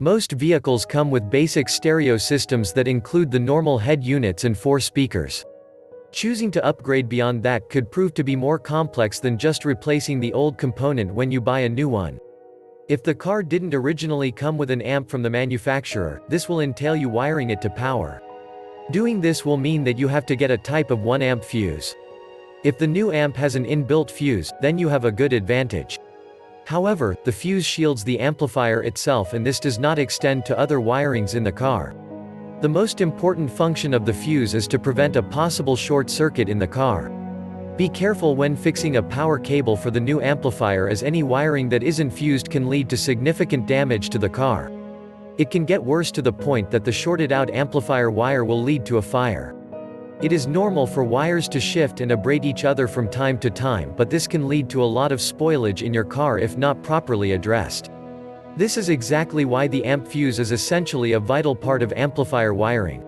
Most vehicles come with basic stereo systems that include the normal head units and 4 speakers. Choosing to upgrade beyond that could prove to be more complex than just replacing the old component when you buy a new one. If the car didn't originally come with an amp from the manufacturer, this will entail you wiring it to power. Doing this will mean that you have to get a type of 1 amp fuse. If the new amp has an inbuilt fuse, then you have a good advantage. However, the fuse shields the amplifier itself, and this does not extend to other wirings in the car. The most important function of the fuse is to prevent a possible short circuit in the car. Be careful when fixing a power cable for the new amplifier, as any wiring that isn't fused can lead to significant damage to the car. It can get worse to the point that the shorted out amplifier wire will lead to a fire. It is normal for wires to shift and abrade each other from time to time, but this can lead to a lot of spoilage in your car if not properly addressed. This is exactly why the amp fuse is essentially a vital part of amplifier wiring.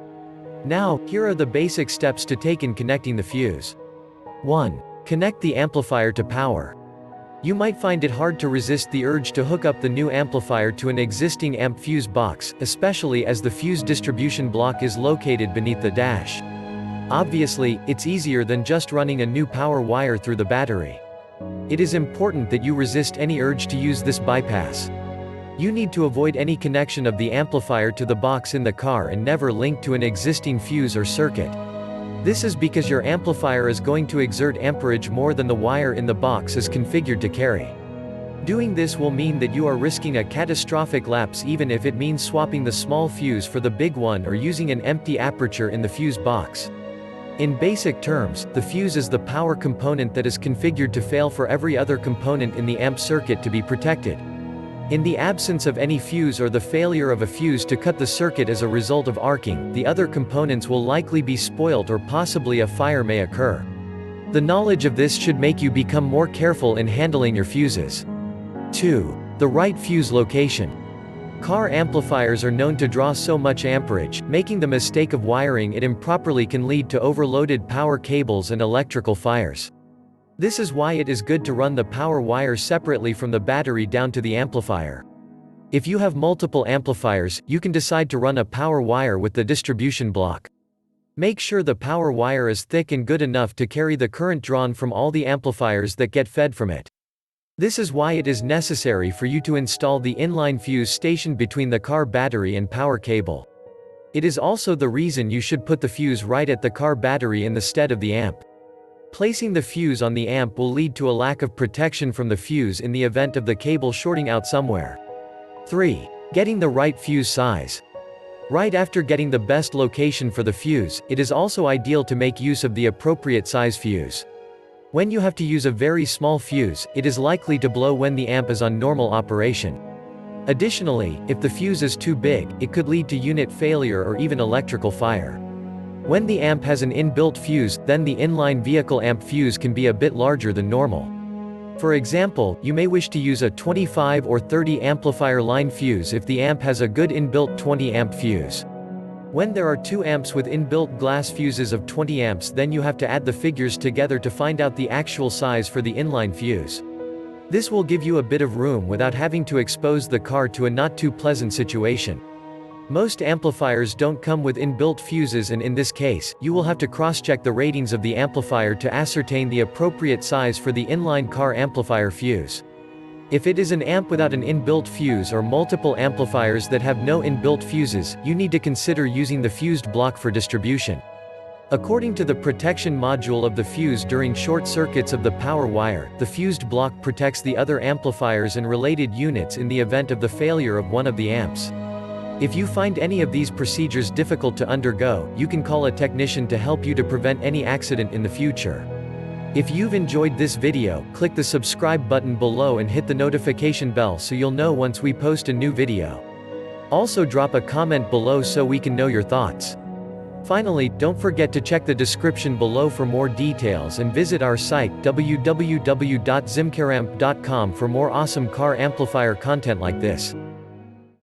Now, here are the basic steps to take in connecting the fuse. 1. Connect the amplifier to power. You might find it hard to resist the urge to hook up the new amplifier to an existing amp fuse box, especially as the fuse distribution block is located beneath the dash. Obviously, it's easier than just running a new power wire through the battery. It is important that you resist any urge to use this bypass. You need to avoid any connection of the amplifier to the box in the car and never link to an existing fuse or circuit. This is because your amplifier is going to exert amperage more than the wire in the box is configured to carry. Doing this will mean that you are risking a catastrophic lapse, even if it means swapping the small fuse for the big one or using an empty aperture in the fuse box. In basic terms, the fuse is the power component that is configured to fail for every other component in the amp circuit to be protected. In the absence of any fuse or the failure of a fuse to cut the circuit as a result of arcing, the other components will likely be spoiled or possibly a fire may occur. The knowledge of this should make you become more careful in handling your fuses. 2. The right fuse location. Car amplifiers are known to draw so much amperage, making the mistake of wiring it improperly can lead to overloaded power cables and electrical fires. This is why it is good to run the power wire separately from the battery down to the amplifier. If you have multiple amplifiers, you can decide to run a power wire with the distribution block. Make sure the power wire is thick and good enough to carry the current drawn from all the amplifiers that get fed from it. This is why it is necessary for you to install the inline fuse stationed between the car battery and power cable. It is also the reason you should put the fuse right at the car battery in the stead of the amp. Placing the fuse on the amp will lead to a lack of protection from the fuse in the event of the cable shorting out somewhere. 3. Getting the right fuse size. Right after getting the best location for the fuse, it is also ideal to make use of the appropriate size fuse. When you have to use a very small fuse, it is likely to blow when the amp is on normal operation. Additionally, if the fuse is too big, it could lead to unit failure or even electrical fire. When the amp has an inbuilt fuse, then the inline vehicle amp fuse can be a bit larger than normal. For example, you may wish to use a 25 or 30 amplifier line fuse if the amp has a good inbuilt 20 amp fuse. When there are 2 amps with inbuilt glass fuses of 20 amps, then you have to add the figures together to find out the actual size for the inline fuse. This will give you a bit of room without having to expose the car to a not too pleasant situation. Most amplifiers don't come with inbuilt fuses, and in this case, you will have to cross-check the ratings of the amplifier to ascertain the appropriate size for the inline car amplifier fuse. If it is an amp without an inbuilt fuse or multiple amplifiers that have no inbuilt fuses, you need to consider using the fused block for distribution. According to the protection module of the fuse during short circuits of the power wire, the fused block protects the other amplifiers and related units in the event of the failure of one of the amps. If you find any of these procedures difficult to undergo, you can call a technician to help you to prevent any accident in the future. If you've enjoyed this video, click the subscribe button below and hit the notification bell so you'll know once we post a new video. Also drop a comment below so we can know your thoughts. Finally, don't forget to check the description below for more details and visit our site www.zimcaramp.com for more awesome car amplifier content like this.